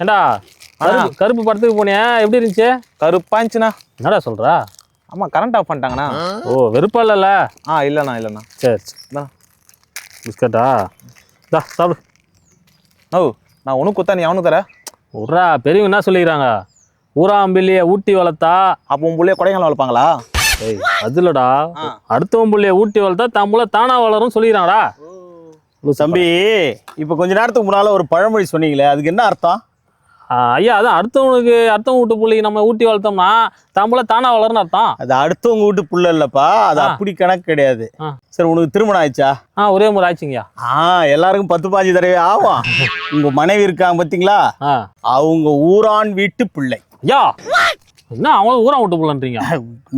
ஏண்டா கருப்பு படத்துக்கு போனியா? எப்படி இருந்துச்சு? கருப்பாச்சுண்ணா. என்னடா சொல்றா? ஆமா, கரண்ட் ஆஃப் பண்ணிட்டாங்கண்ணா. ஓ, வெறுப்பா இல்லைல்ல? இல்லைண்ணா. சரி பிஸ்கட்டா சாப்பிடு. ஓ, நான் உனக்கு குத்தா நீ அவனுக்கு தர? உட்றா, பெரியவங்க என்ன சொல்லிக்கிறாங்க? ஊராம்பிள்ளைய ஊட்டி வளர்த்தா அப்போ உன் புள்ளைய கொடைக்கானல் வளர்ப்பாங்களா? அது இல்லடா, அடுத்தவன் புள்ளைய ஊட்டி வளர்த்தா தம்புல தானா வளரும் சொல்லிக்கிறாங்கடா. தம்பி, இப்ப கொஞ்ச நேரத்துக்கு முன்னால ஒரு பழமொழி சொன்னீங்களே, அதுக்கு என்ன அர்த்தம்? ஐயா, அதான் அடுத்தவங்க வீட்டு பிள்ளைக்கு நம்ம ஊட்டி வளர்த்தோம்னா தம்புல தானா வளரும்னு அர்த்தம். அது அடுத்தவங்க வீட்டு புள்ள இல்லப்பா, அது அப்படி கணக்கு கிடையாது. சரி, உனக்கு திருமணம் ஆயிடுச்சா? ஒரே முறை ஆச்சுங்கய்யா. எல்லாருக்கும் 10-15 தடவை ஆகும். உங்க மனைவி இருக்காங்க பாத்தீங்களா, அவங்க ஊரான் வீட்டு பிள்ளை. ஐயா, என்ன அவங்க ஊரா விட்டு போலன்றீங்க?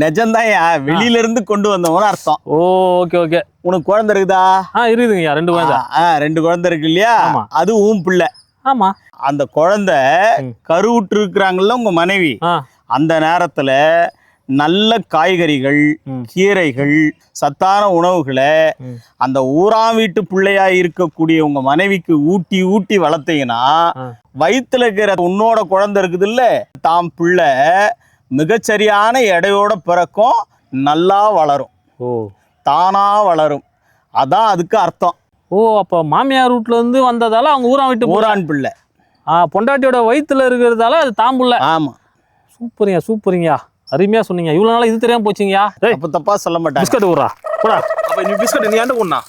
நிஜம்தான், வெளியில இருந்து கொண்டு வந்தவங்க அர்த்தம். ஓகே. உனக்கு குழந்தை இருக்குதா? இருக்குதுங்கய்யா, 2 குழந்தை. 2 குழந்தை இருக்கு இல்லையா? அது உன் பிள்ளை. ஆமா. அந்த குழந்தை கருவுற்று இருக்கிறாங்கல்ல உங்க மனைவி, அந்த நேரத்துல நல்ல காய்கறிகள், கீரைகள், சத்தான உணவுகளை அந்த ஊராம் வீட்டு பிள்ளையா இருக்கக்கூடிய உங்க மனைவிக்கு ஊட்டி ஊட்டி வளர்த்தீங்கன்னா, வயிற்றுல இருக்கிற உன்னோட குழந்தை இருக்குது இல்ல, தாம் பிள்ளை மிகச்சரியான எடையோட பிறக்கும், நல்லா வளரும், தானா வளரும். அதான் அதுக்கு அர்த்தம். அப்ப மாமியார் வீட்டுல இருந்து வந்ததால அவங்க ஊரான் பிள்ளை. பொண்டாட்டியோட வயிற்றுல இருக்கிறதால அது தாம்புள்ள. ஆமா. சூப்பரிங்கயா, அருமையா சொன்னீங்க. இவ்வளவு நாளா இது தெரியாம போச்சுங்கயா. அப்ப தப்பா சொல்ல மாட்டேன். பிஸ்கட் ஊரா போடா. அப்ப நீ பிஸ்கட் நீ ஏன்டா கொண்டா?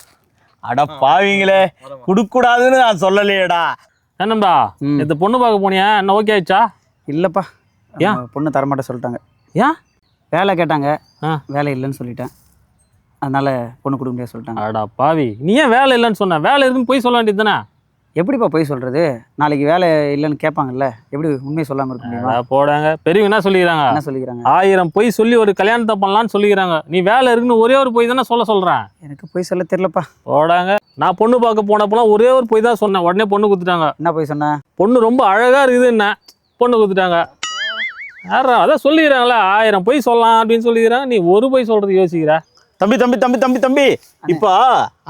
அட பாவீங்களே, குடுக்க கூடாதுன்னு நான் சொல்லலையேடா. என்னடா இந்த பொண்ணு பார்க்க போனியா? என்ன ஓகே ஆயிடுச்சா? இல்லப்பா, ஏன் பொண்ணு தரமாட்டேன் சொல்லிட்டாங்க. ஏன்? வேலை கேட்டாங்க, வேலை இல்லைன்னு சொல்லிட்டேன். அதனால பொண்ணு கொடுக்க முடியாது சொல்லிட்டாங்க. அடா பாவி, நீ ஏன் வேலை இல்லைன்னு சொன்ன? வேலை இருக்குன்னு போய் சொல்ல வேண்டியது தானே? எப்படிப்பா போய் சொல்றது? நாளைக்கு வேலை இல்லைன்னு கேட்பாங்கல்ல, எப்படி உண்மையை சொல்லாம இருக்க முடியுமா? போடாங்க. பெரியவங்க என்ன சொல்லிக்கிறாங்க? 1000 பொய் சொல்லி ஒரு கல்யாணத்தை பண்ணலான்னு சொல்லிக்கிறாங்க. நீ வேலை இருக்குன்னு ஒரே ஒரு பொய் தானே சொல்றேன். எனக்கு பொய் சொல்ல தெரியலப்பா. போடாங்க. நான் பொண்ணு பார்க்க போனப்பெல்லாம் ஒரே ஒரு பொய் தான் சொன்னேன், உடனே பொண்ணு கொடுத்துட்டாங்க. என்ன பொய் சொன்ன? பொண்ணு ரொம்ப அழகா இருக்குது, என்ன பொண்ணு கொடுத்துட்டாங்க. யாரா அதான் சொல்லிக்கிறாங்களே, 1000 பொய் சொல்லலாம் அப்படின்னு சொல்லிக்கிறாங்க. நீ ஒரு பொய் சொல்றது யோசிக்கிற? தம்பி தம்பி தம்பி தம்பி தம்பி இப்போ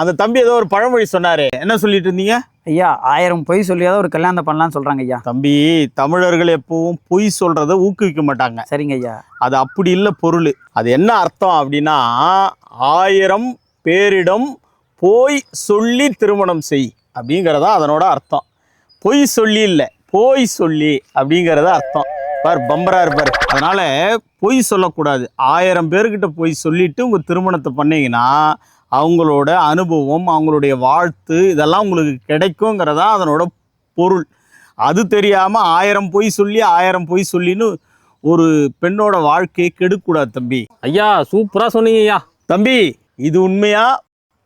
அந்த தம்பி ஏதோ ஒரு பழமொழி சொன்னாரு, என்ன சொல்லிட்டு இருந்தீங்க? ஐயா, 1000 பொய் சொல்லியாதான் ஒரு கல்யாணம் பண்ணலாம்னு சொல்றாங்க ஐயா. தம்பி, தமிழர்கள் எப்பவும் பொய் சொல்றதை ஊக்குவிக்க மாட்டாங்க. சரிங்க ஐயா. அது அப்படி இல்லை பொருள். அது என்ன அர்த்தம் அப்படின்னா, 1000 பேரிடம் போய் சொல்லி திருமணம் செய் அப்படிங்கிறதா அதனோட அர்த்தம். பொய் சொல்லி இல்லை, போய் சொல்லி அப்படிங்கிறத அர்த்தம். பார், பம்பரா இருப்பார். அதனால பொய் சொல்லக்கூடாது. 1000 பேர்கிட்ட போய் சொல்லிட்டு உங்க திருமணத்தை பண்ணீங்கன்னா அவங்களோட அனுபவம், அவங்களுடைய வாழ்த்து இதெல்லாம் உங்களுக்கு கிடைக்குங்கிறதா அதனோட பொருள். அது தெரியாம 1000 பொய் சொல்லின்னு ஒரு பெண்ணோட வாழ்க்கையை கெடுக்கூடாது தம்பி. ஐயா, சூப்பரா சொன்னீங்க ஐயா. தம்பி, இது உண்மையா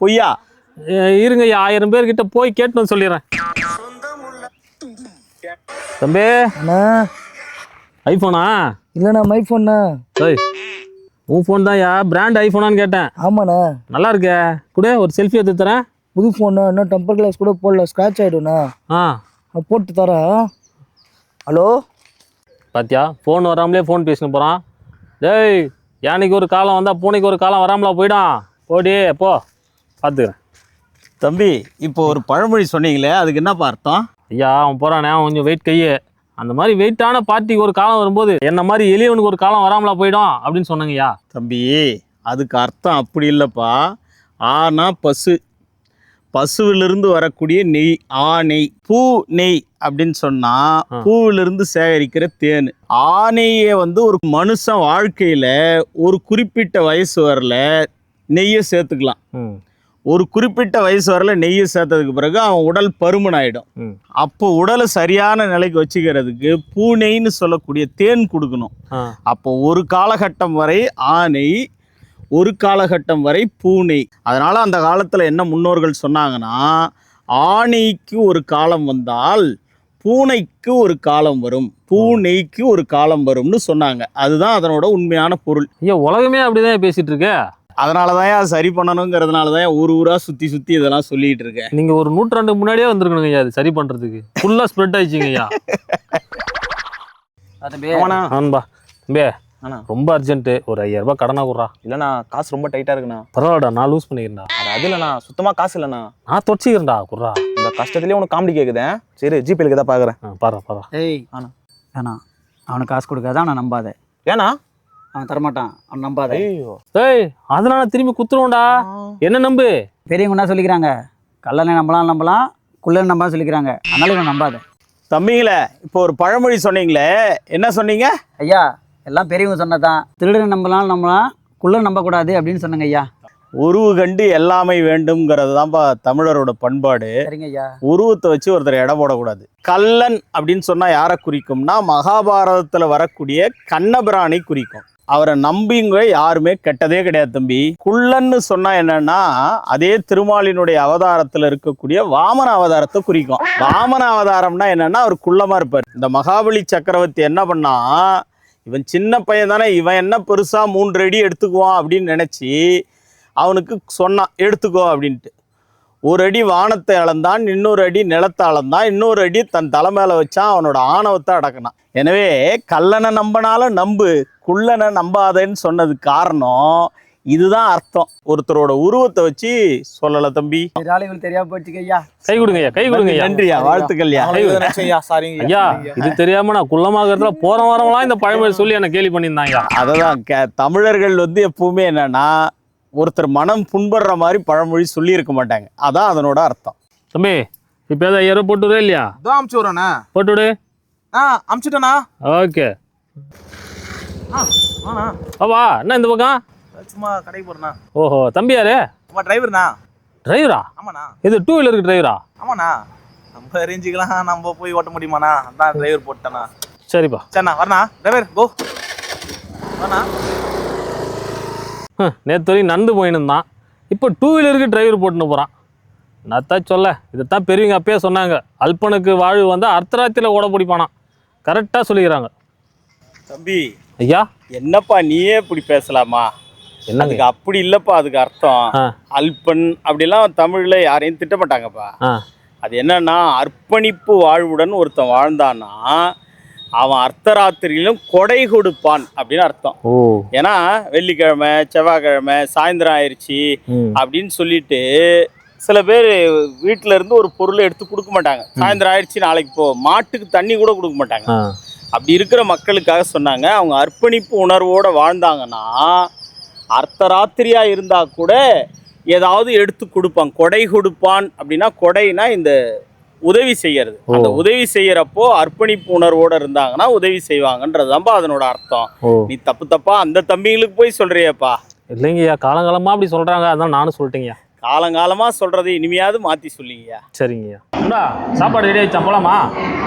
பொய்யா? இருங்க ஐயா, 1000 பேர்கிட்ட போய் கேட்டு சொல்லிடுறேன். தம்பி, ஐபோனா? இல்லண்ணா, மை ஃபோன்ண்ணா. உன் ஃபோன் தான் யா, பிராண்ட் ஐஃபோனான்னு கேட்டேன். ஆமாண்ணா. நல்லா இருக்கே, கூட ஒரு செல்ஃபி எடுத்து தரேன். புது ஃபோனா? இன்னும் டெம்பர் கிளாஸ் கூட போடல, ஸ்க்ராட்ச் ஆகிடும்ண்ணா. போட்டு தரேன். ஹலோ, பாத்தியா, ஃபோன் வராமலே ஃபோன் பேசின்னு போகிறான். டேய், யானைக்கு ஒரு காலம் வந்தால் பூனைக்கு ஒரு காலம் வராமலா போயிடான். போடி போ, பார்த்துக்கிறேன். தம்பி, இப்போ ஒரு பழமொழி சொன்னீங்களே, அதுக்கு என்னப்பா அர்த்தம்? ஐயா, அவன் போகிறானே, அவன் கொஞ்சம் வெயிட் கையே. அந்த மாதிரி வெயிட்டான பார்ட்டிக்கு ஒரு காலம் வரும்போது என்ன மாதிரி எளியவனுக்கு ஒரு காலம் வராமலா போயிடும் அப்படின்னு சொன்னாங்கய்யா. தம்பி, அதுக்கு அர்த்தம் அப்படி இல்லைப்பா. ஆனா பசுவிலிருந்து வரக்கூடிய நெய், நெய், பூ நெய் அப்படின்னு சொன்னா பூவிலிருந்து சேகரிக்கிற தேன். ஆணையை ஒரு மனுஷன் வாழ்க்கையில ஒரு குறிப்பிட்ட வயசு வரல நெய்யை சேர்த்துக்கலாம். ஒரு குறிப்பிட்ட வயசு வரல நெய்யை சேர்த்ததுக்கு பிறகு அவன் உடல் பருமன் ஆயிடும். அப்போ உடலை சரியான நிலைக்கு வச்சுக்கிறதுக்கு பூநெய்ன்னு சொல்லக்கூடிய தேன் கொடுக்கணும். அப்போ ஒரு காலகட்டம் வரை ஆணை, ஒரு காலகட்டம் வரை பூநெய். அதனால அந்த காலத்துல என்ன முன்னோர்கள் சொன்னாங்கன்னா, ஆணைக்கு ஒரு காலம் வந்தால் பூனைக்கு ஒரு காலம் வரும், பூநெய்க்கு ஒரு காலம் வரும்னு சொன்னாங்க. அதுதான் அதனோட உண்மையான பொருள். ஐயா, உலகமே அப்படிதான் பேசிட்டு இருக்க. அதனாலதான் சரி பண்ணணுங்கிறதுனாலதான் ஊரா சுத்தி இதெல்லாம் சொல்லிட்டு இருக்கேன். நீங்க ஒரு 100 ஆண்டுக்கு முன்னாடியே வந்திருக்கணுங்க ஐயா, அது சரி பண்றதுக்கு. ஃபுல்லா ஸ்ப்ரெட் ஆயிடுச்சுங்க ஐயா. தம்பி, தம்பி, அண்ணா ரொம்ப அர்ஜென்ட்டு ஒரு 5000 ரூபாய் கடனா கொடுறா. இல்லண்ணா காசு ரொம்ப டைட்டா இருக்குண்ணா. பரவாயில்லடா, நான் லூஸ் பண்ணிக்கிறேன்டா. அது இல்லண்ணா சுத்தமா காசு இல்லண்ணா. நான் தொச்சிக்கிறேன்டா குர்ரா. இந்த கஷ்டத்துலயே உனக்கு காமெடி கேக்குதேன். சரி ஜிபேலுக்கு தான் பாக்குறேன். பாரு. ஏய் ஆனா வேணாம், அவனுக்கு காசு கொடுக்காத, அவனை நம்பாத. ஏண்ணா? அவன் தரமாட்டான், அவன் நம்பாத. ஐயோ ஏய் அதனால திரும்பி குத்துருவோம்டா. என்ன நம்பு. பெரியவங்க என்ன சொல்லிக்கிறாங்க, கல்லனை நம்பலாம், குள்ளனை நம்பலாம் சொல்லிக்கிறாங்க. அதனால இவன் நம்பாத. தம்பிங்களே, இப்போ ஒரு பழமொழி சொன்னீங்களே, என்ன சொன்னீங்க? ஐயா எல்லாம் பெரியவங்க சொன்னதான். திருடனை நம்பலாம், குள்ளனை நம்பக்கூடாது அப்படின்னு சொன்னாங்க ஐயா. உருவு கண்டு எல்லாமே வேண்டும்ங்கிறது தான்ப்பா தமிழரோட பண்பாடு. சரிங்க ஐயா. உருவத்தை வச்சு ஒருத்தர் எடை போடக்கூடாது. கல்லன் அப்படின்னு சொன்னா யாரை குறிக்கும்னா, மகாபாரதத்துல வரக்கூடிய கண்ணபிரானை குறிக்கும். அவரை நம்பிங்க யாருமே கெட்டதே கிடையாது தம்பி. குள்ளன்னு சொன்னா என்னன்னா, அதே திருமாலினுடைய அவதாரத்துல இருக்கக்கூடிய வாமன அவதாரத்தை குறிக்கும். வாமன அவதாரம்னா என்னன்னா, அவர் குள்ளமா இருப்பார். இந்த மகாபலி சக்கரவர்த்தி என்ன பண்ணா, இவன் சின்ன பையன் தானே, இவன் என்ன பெருசா 3 அடி எடுத்துக்குவான் அப்படின்னு நினைச்சு அவனுக்கு சொன்னான், எடுத்துக்கோ அப்படின்ட்டு. 1 அடி வானத்தை அளந்தான், இன்னொரு அடி நிலத்தை அளந்தான், இன்னொரு அடி தன் தலை மேல வச்சான், அவனோட ஆணவத்தை அடக்கினான். எனவே கல்லனை நம்பினாலும் நம்பு, குள்ளனை நம்பாதேன்னு சொன்னது காரணம் இதுதான் அர்த்தம். ஒருத்தரோட உருவத்தை வச்சு சொல்லல தம்பி. ஆளுகள் தெரியாம போச்சுங்க ஐயா. கை கொடுங்க ஐயா. நன்றியா, வாழ்த்துக்கள்யா. ஐயா இது தெரியாம நான் குள்ளமாகறதுல போற வரவங்களாம் இந்த பழமொழி சொல்லி என்ன கேலி பண்ணியிருந்தாங்க. அததான் தமிழர்கள் எப்பவுமே என்னன்னா, ஒருத்தர் மனம் புண்படுற மாதிரி பழமொழி சொல்லி இருக்க மாட்டாங்க. அதான் அதனோட அர்த்தம். தம்பி இப்போ ஏதாவது 5000 போட்டு விடு இல்லையா? அமுச்சு விடுறேண்ணா. போட்டு விடு. அமுச்சுட்டேண்ணா. ஓகே ஆண்ணா வா. என்ன இந்த பக்கம்? சும்மா கடைக்கு போறேண்ணா. ஓஹோ, தம்பி யாரு? சும்மா டிரைவர்ண்ணா. டிரைவரா? ஆமாண்ணா. இது 2 வீலருக்கு டிரைவரா? ஆமாண்ணா. நம்ம ரேஞ்சுக்கெல்லாம் நம்ம போய் ஓட்ட முடியுமாண்ணா? அதான் டிரைவர் போட்டேண்ணா. சரிப்பா. சரிண்ணா வரண்ணா. டிரைவர் கோ வரண்ணா. நேற்று வரைக்கும் நடந்து போயின்னு இருந்தான், இப்போ 2 வீலருக்கு டிரைவர் போட்டுன்னு போகிறான். நான் தான் சொல்ல, இதைத்தான் பெரியவங்க அப்பயே சொன்னாங்க, அல்பனுக்கு வாழ்வு வந்து அர்த்தராத்திரியில் ஓட பிடிப்பானா. கரெக்டாக சொல்லிக்கிறாங்க. தம்பி ஐயா என்னப்பா நீயே இப்படி பேசலாமா? என்னங்க அப்படி இல்லப்பா. அதுக்கு அர்த்தம் அல்பன் அப்படிலாம் தமிழ்ல யாரையும் திட்டமாட்டாங்கப்பா. அது என்னன்னா, அர்ப்பணிப்பு வாழ்வுடன் ஒருத்தன் வாழ்ந்தான்னா அவன் அர்த்தராத்திரியிலும் கொடை கொடுப்பான் அப்படின்னு அர்த்தம். ஏன்னா வெள்ளிக்கிழமை செவ்வாய்க்கிழமை சாயந்தரம் ஆயிடுச்சு அப்படின்னு சொல்லிட்டு சில பேர் வீட்டில இருந்து ஒரு பொருளை எடுத்து கொடுக்க மாட்டாங்க. சாயந்தரம் ஆயிடுச்சு நாளைக்கு போ, மாட்டுக்கு தண்ணி கூட கொடுக்க மாட்டாங்க. அப்படி இருக்கிற மக்களுக்காக சொன்னாங்க, அவங்க அர்ப்பணிப்பு உணர்வோட வாழ்ந்தாங்கன்னா அர்த்தராத்திரியா இருந்தா கூட ஏதாவது எடுத்து கொடுப்பான். கொடை கொடுப்பான் அப்படின்னா, கொடைனா இந்த உதவி செய்யறது. அந்த உதவி செய்யறப்போ அர்ப்பணிப்பு உணர்வோட இருந்தாங்கன்னா உதவி செய்வாங்கன்றதுதான்ப்பா அதனோட அர்த்தம். நீ தப்பா அந்த தம்பிங்களுக்கு போய் சொல்றியப்பா. இல்லைங்கய்யா, காலங்காலமா அப்படி சொல்றாங்க, அதான் நானும் சொல்லிட்டேங்கய்யா. காலங்காலமா சொல்றது இனிமையாவது மாத்தி சொல்லிங்கய்யா. சரிங்கய்யா. சாப்பாடு ரெடி ஆயிடுச்சா? போலாமா?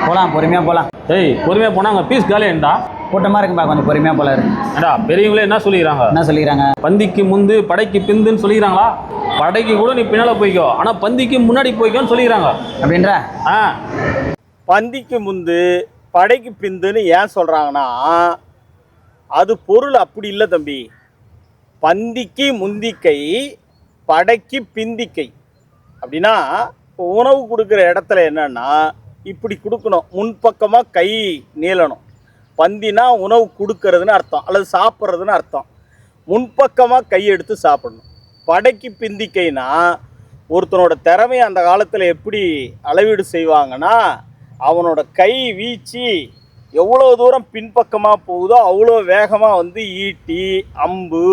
போகலாம், பொறுமையாக போகலாம். ஏய் பொறுமையா போனா அங்கே பீஸ் காலியாண்டா. கூட்டமாக இருக்குப்பா, கொஞ்சம் பொறுமையாக போல இருக்கு. ஏடா பெரியவங்களே என்ன சொல்லிக்கிறாங்க? என்ன சொல்லிக்கிறாங்க? பந்திக்கு முந்து படைக்கு பிந்துன்னு சொல்லிக்கிறாங்களா? படைக்கு கூட நீ பின்னால போய்க்கோ, ஆனால் பந்திக்கு முன்னாடி போய்க்கோன்னு சொல்லிக்கிறாங்க. அப்படின்ற பந்திக்கு முந்து படைக்கு பிந்துன்னு ஏன் சொல்றாங்கன்னா, அது பொருள் அப்படி இல்லை தம்பி. பந்திக்கு முந்திக்கை, படைக்கு பிந்திக்கை. அப்படின்னா இப்போ உணவு கொடுக்குற இடத்துல என்னன்னா, இப்படி கொடுக்கணும், முன்பக்கமாக கை நீளணும். பந்தினா உணவு கொடுக்கறதுன்னு அர்த்தம், அல்லது சாப்பிட்றதுன்னு அர்த்தம். முன்பக்கமாக கை எடுத்து சாப்பிடணும். படைக்கு பிந்திக்கைனா ஒருத்தனோட திறமையை அந்த காலத்தில் எப்படி அளவீடு செய்வாங்கன்னா, அவனோட கை வீச்சு எவ்வளோ தூரம் பின்பக்கமாக போகுதோ அவ்வளோ வேகமாக வந்து ஈட்டி, அம்பு,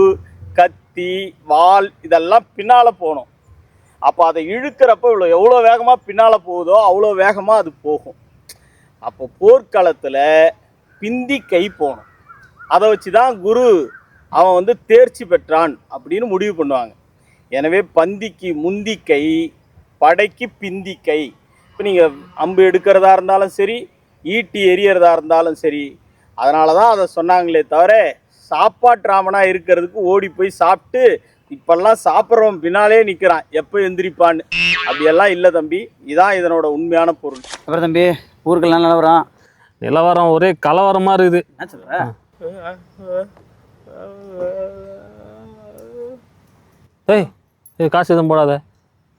கத்தி, வாள் இதெல்லாம் பின்னால் போகணும். அப்போ அதை இழுக்கிறப்போ எவ்வளோ வேகமாக பின்னால் போகுதோ அவ்வளோ வேகமாக அது போகும். அப்போ போர்க்களத்தில் பிந்தி கை போகணும். அதை வச்சு தான் குரு அவன் வந்து தேர்ச்சி பெற்றான் அப்படின்னு முடிவு பண்ணுவாங்க. எனவே பந்திக்கு முந்தி கை, படைக்கு பிந்தி கை. இப்போ நீங்கள் அம்பு எடுக்கிறதா இருந்தாலும் சரி, ஈட்டி எரியறதா இருந்தாலும் சரி, அதனால தான் அதை சொன்னாங்களே தவிர சாப்பாட்டு ராமனாக இருக்கிறதுக்கு ஓடி போய் சாப்பிட்டு இப்பெல்லாம் சாப்பிட்றவன் பின்னாலே நிற்கிறான் எப்போ எந்திரிப்பான்னு. அப்படியெல்லாம் இல்லை தம்பி. இதான் இதனோட உண்மையான பொருள். அப்புறம் தம்பி ஊருக்கெல்லாம் நிலவரம்? நிலவரம் ஒரே கலவரமாக இருக்குது. என்ன சொல்ற? ஏய் இது காசு எதுவும் போடாத,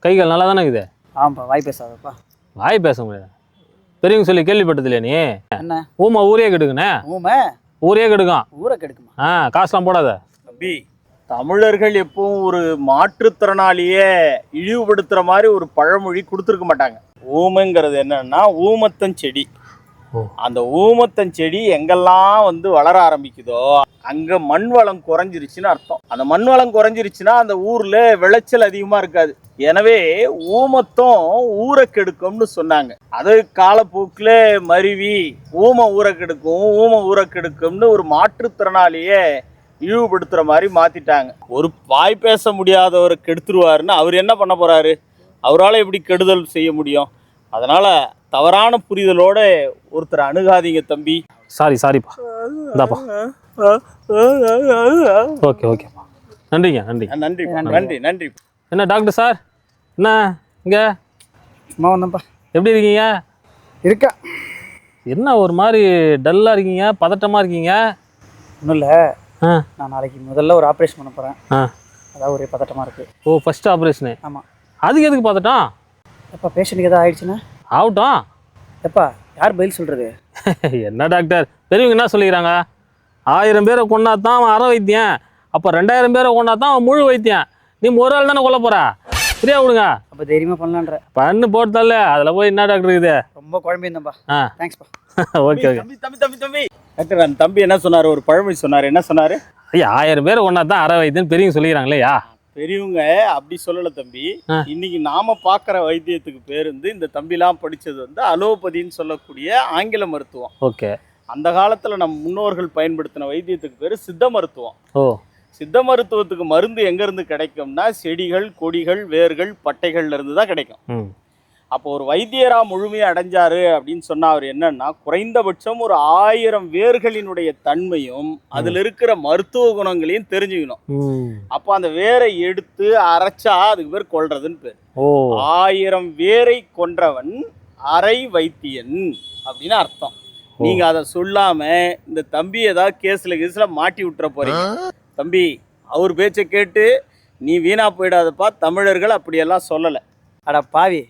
கைகள் நல்லா தானே இருக்குது. ஆமாப்பா, வாய் பேசாதப்பா. வாய் பேச முடியாது. பெரியவங்க சொல்லி கேள்விப்பட்டது இல்லையா நீ? என்ன ஊமா ஊரே கெடுக்குண்ணே. ஊமை ஊரே கெடுக்கும். ஊரை கெடுக்குமா? காசுலாம் போடாத. தம்பி, தமிழர்கள் எப்பவும் ஒரு மாற்றுத்திறனாளியே இழிவுபடுத்துற மாதிரி ஒரு பழமொழி கொடுத்துருக்க மாட்டாங்க. ஊமைங்கிறது என்னன்னா ஊமத்தஞ்செடி. அந்த ஊமத்தஞ்செடி எங்கெல்லாம் வந்து வளர ஆரம்பிக்குதோ அங்க மண் வளம் குறைஞ்சிருச்சுன்னு அர்த்தம். அந்த மண் வளம் குறைஞ்சிருச்சுன்னா அந்த ஊர்ல விளைச்சல் அதிகமா இருக்காது. எனவே ஊமத்தம் ஊரை கெடுக்கும்னு சொன்னாங்க. அது காலப்போக்கில் மருவி ஊமை ஊரை கெடுக்கும்னு ஒரு மாற்றுத்திறனாளியே இழிவுபடுத்துற மாதிரி மாத்திட்டாங்க. ஒரு வாய் பேச முடியாதவரை கெடுத்துருவாருன்னு அவர் என்ன பண்ண போறாரு? அவரால் எப்படி கெடுதல் செய்ய முடியும்? அதனால தவறான புரிதலோட ஒருத்தர் அணுகாதீங்க தம்பி. சாரிப்பா. இந்தாப்பா. ஓகேப்பா. நன்றிங்க. நன்றி. என்ன டாக்டர் சார், என்ன இங்கே சும்மா வந்தேன்ப்பா. எப்படி இருக்கீங்க? இருக்கா? என்ன ஒரு மாதிரி டல்லாக இருக்கீங்க, பதட்டமாக இருக்கீங்க? ஒன்றும் இல்லை, நான் நாளைக்கு முதல்ல ஒரு ஆப்ரேஷன் பண்ண போகிறேன். அதான் ஒரே பதட்டமாக இருக்குது. ஓ, ஃபர்ஸ்ட் ஆப்ரேஷனு? ஆமாம். அதுக்கு எதுக்கு பதட்டம்? எப்பா பேஷண்ட்டுக்கு எதாவது ஆயிடுச்சுன்னா? ஆகட்டும். எப்பா யார் பதில் சொல்கிறது? என்ன டாக்டர், பெரியவங்க என்ன சொல்லிக்கிறாங்க? 1000 பேரை கொண்டா தான் அவன் அரை வைத்தியன், அப்போ 2000 பேரை கொண்டா தான் அவன் முழு வைத்தியன். நீ ஒரு ஆள் தானே கொல்ல போற, சரியா விடுங்க. அப்போ தைரியமாக பண்ணலான்ற பண்ணு போட்டால அதில் போய் என்ன டாக்டர் இது? ரொம்ப குழம்பியிருந்தேன்ப்பா. தேங்க்ஸ்ப்பா. ஓகே. தம்பி டாக்டர், அந்த தம்பி என்ன சொன்னார்? ஒரு பழமொழி சொன்னார். என்ன சொன்னார்? ஐயா, 1000 பேரை கொண்டா தான் அரை வைத்தியன்னு பெரியவங்க சொல்லிக்கிறாங்களேயா? பெரியவங்க அப்படி சொல்லல தம்பி. இன்னைக்கு நாம பாக்குற வைத்தியத்துக்கு பேர் வந்து இந்த தம்பிலாம் படிச்சது வந்து அலோபதின்னு சொல்லக்கூடிய ஆங்கில மருத்துவம். ஓகே. அந்த காலத்துல நம்ம முன்னோர்கள் பயன்படுத்தின வைத்தியத்துக்கு பேரு சித்த மருத்துவம். ஓ. சித்த மருத்துவத்துக்கு மருந்து எங்க இருந்து கிடைக்கும்னா செடிகள், கொடிகள், வேர்கள், பட்டைகள்ல இருந்து தான் கிடைக்கும். அப்போ ஒரு வைத்தியரா முழுமையை அடைஞ்சாரு அப்படின்னு சொன்னா அவர் என்னன்னா குறைந்தபட்சம் ஒரு 1000 வேர்களினுடைய தன்மையும் அதுல இருக்கிற மருத்துவ குணங்களையும் தெரிஞ்சுக்கணும். அப்போ அந்த வேரை எடுத்து அரைச்சா அதுக்கு பேர் கொல்றதுன்னு பேர். 1000 வேரை கொன்றவன் அரை வைத்தியன் அப்படின்னு அர்த்தம். நீங்க அதை சொல்லாம இந்த தம்பி ஏதாவது கேஸ்ல மாட்டி விட்டுற போறீங்க. தம்பி, அவர் பேச்சை கேட்டு நீ வீணா போயிடாதப்பா. தமிழர்கள் அப்படியெல்லாம் சொல்லல. அட பாவி,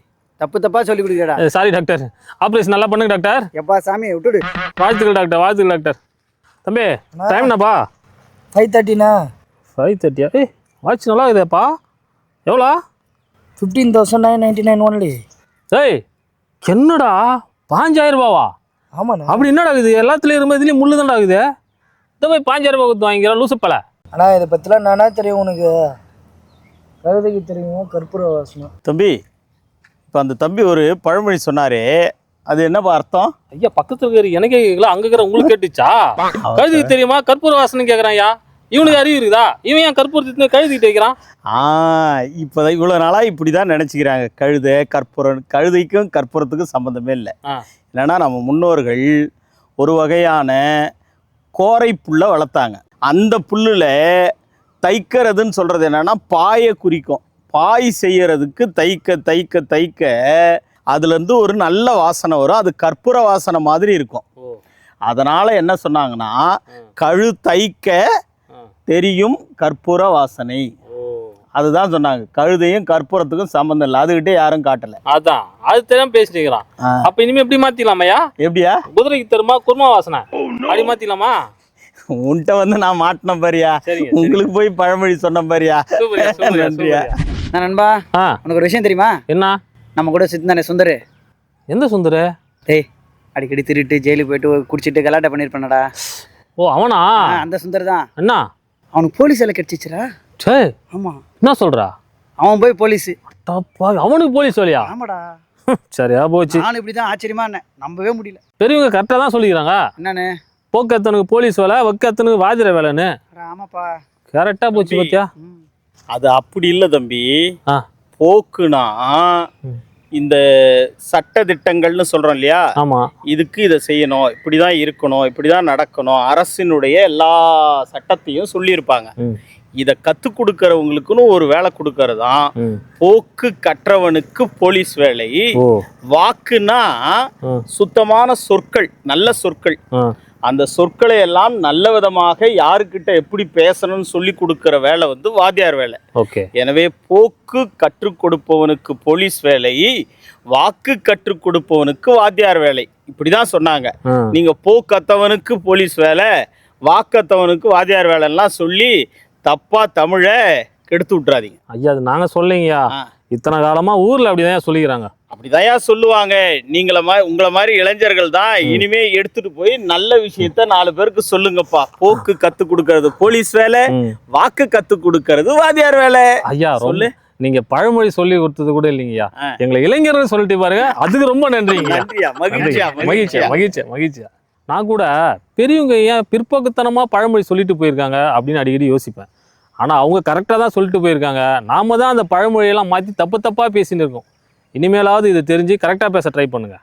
தப்பா சொல்லி கொடுக்கடா. சாரி டாக்டர், ஆப்ரேஷன் நல்லா பண்ணுங்க டாக்டர். எப்பா சாமியை விட்டுடு. வாழ்த்துக்கள் டாக்டர். தம்பி, டைம் என்னப்பா? 5:30ண்ணா. 5:30? ஏய், வாட்ச் நல்லா இருக்குதேப்பா. எவ்வளோ? 15,999 ஒன்லி. ஏய், என்னடா 5000 ரூபாவா? ஆமாண்ணா. அப்படி என்னடா ஆகுது? எல்லாத்துலேயும் இருந்த இதுலேயும் முள்ளு தான்டா ஆகுது. இதை போய் 5000 ரூபா கொடுத்து வாங்கிக்கிறேன் லூசுப்பல. அண்ணா, இதை பற்றிலாம் நானா தெரியும் உனக்கு? கழுதைக்கு தெரியும் கற்பூர வாசனை. தம்பி, இப்போ அந்த தம்பி ஒரு பழமொழி சொன்னாரே, அது என்னப்பா அர்த்தம்? ஐயா, பக்கத்துல இருக்கிற எனக்கே கேட்கல, அங்க இருக்கிற உங்களுக்கு கேட்டுச்சா? கழுதுக்கு தெரியுமா கற்பூர வாசனை கேட்குறான். ஐயா, இவனுக்கு அறிவு இருக்குதா? இவன் ஏன் கற்பூரத்தை கழுதிட்டு வைக்கிறான்? இப்போதான் இவ்வளோ நாளாக இப்படி தான் நினச்சிக்கிறாங்க. கழுதைக்கும் கற்பூரத்துக்கும் சம்மந்தமே இல்லை. இல்லைன்னா நம்ம முன்னோர்கள் ஒரு வகையான கோரை புல்லை வளர்த்தாங்க. அந்த புல்லில் தைக்கிறதுன்னு சொல்கிறது என்னன்னா பாயை குறிக்கும். பாய் செய்யறதுக்கு தைக்க அதுலேருந்து ஒரு நல்ல வாசனை வரும். அது கற்பூர வாசனை மாதிரி இருக்கும். அதனால் என்ன சொன்னாங்கன்னா, தைக்க தெரியும் கற்பூர வாசனை, அதுதான் சொன்னாங்க. கழுதையும் கற்பூரத்துக்கும் சம்பந்தம் இல்லை. அதுகிட்டே யாரும் காட்டல. அதான் அது தெரியாம பேசிட்டுக்கிறான். அப்ப இனிமே எப்படி மாத்திக்கலாமையா? எப்படியா? குதிரைக்கு தருமா குருமா வாசனை அப்படி மாத்திக்கலாமா? உன்கிட்ட வந்து நான் மாட்டின பாரியா, உங்களுக்கு போய் பழமொழி சொன்ன பாரியா. நன்றியா. நண்பா, உனக்கு ஒரு விஷயம் தெரியுமா? என்ன? நம்ம கூட சித்தானே சுந்தர். எந்த சுந்தர்? டேய், அடிக்கடி திருட்டு ஜெயிலுக்கு போயிட்டு குடிச்சிட்டு கலாட்டா பண்ணிருப்பானடா. ஓ, அவனா? அந்த சுந்தர் தான். என்ன அவனுக்கு போலீஸ் வேலை கிடைச்சிச்சுரா? சரி. ஆமா. என்ன சொல்றா? அவன் போய் போலீஸ். அவனுக்கு போலீஸ் வேலையா? ஆமாடா. சரியா போச்சு. நான் இப்படிதான் ஆச்சரியமா நம்பவே முடியல. பெரியவங்க கரெக்டா தான் சொல்லிக்கிறாங்க. என்னன்னு? போக்கத்தனுக்கு போலீஸ் வேலை, வக்கத்தனுக்கு வாதிர வேலைன்னு. ஆமாப்பா, கரெக்டா போச்சு பாத்தியா? அது அப்படி இல்லை தம்பி. போக்குனா இந்த சட்ட திட்டங்கள்னு சொல்றோம் இல்லையா? ஆமா. இதுக்கு இதை செய்யணும், இப்படிதான் இருக்கணும், இப்படிதான் நடக்கணும், அரசினுடைய எல்லா சட்டத்தையும் சொல்லியிருப்பாங்க. இதை கற்றுக் கொடுக்கறவங்களுக்குன்னு ஒரு வேலை கொடுக்கறதான் போக்கு கற்றவனுக்கு போலீஸ் வேலை. வாக்குனா சுத்தமான சொற்கள், நல்ல சொற்கள். அந்த சொற்களை எல்லாம் நல்ல விதமாக யாருக்கிட்ட எப்படி பேசணும்னு சொல்லி கொடுக்கிற வேலை வந்து வாத்தியார் வேலை. எனவே போக்கு கற்றுக் கொடுப்பவனுக்கு போலீஸ் வேலை, வாக்கு கற்றுக் கொடுப்பவனுக்கு வாத்தியார் வேலை. இப்படிதான் சொன்னாங்க. நீங்க போக்கத்தவனுக்கு போலீஸ் வேலை, வாக்கத்தவனுக்கு வாத்தியார் வேலைலாம் சொல்லி தப்பா தமிழை கெடுத்து விட்டுறாதீங்க. ஐயா அது நாங்கள் சொல்லிங்கய்யா, ஆ. இத்தனை காலமாக ஊரில் அப்படிதான் சொல்லிக்கிறாங்க. அப்படிதாயா சொல்லுவாங்க. உங்களை மாதிரி இளைஞர்கள் தான் இனிமே எடுத்துட்டு போய் நல்ல விஷயத்த 4 பேருக்கு சொல்லுங்கப்பா. போக்கு கத்து கொடுக்கறது போலீஸ் வேலை, வாக்கு கத்து கொடுக்கறது வாத்தியார் வேலை. ஐயா சொல்லு. நீங்க பழமொழி சொல்லி கொடுத்தது கூட இல்லைங்கய்யா, எங்களை இளைஞர்கள் சொல்லிட்டு பாருங்க, அதுக்கு ரொம்ப நன்றிங்க. மகிழ்ச்சியா. நான் கூட பெரியவங்க ஏன் பிற்போக்குத்தனமா பழமொழி சொல்லிட்டு போயிருக்காங்க அப்படின்னு அடிக்கடி யோசிப்பேன். ஆனா அவங்க கரெக்டாக தான் சொல்லிட்டு போயிருக்காங்க. நாம தான் அந்த பழமொழியெல்லாம் மாற்றி தப்பு தப்பா பேசின்னு இருக்கோம். இனிமேலாவது இதை தெரிஞ்சு கரெக்டாக பேச ட்ரை பண்ணுங்க.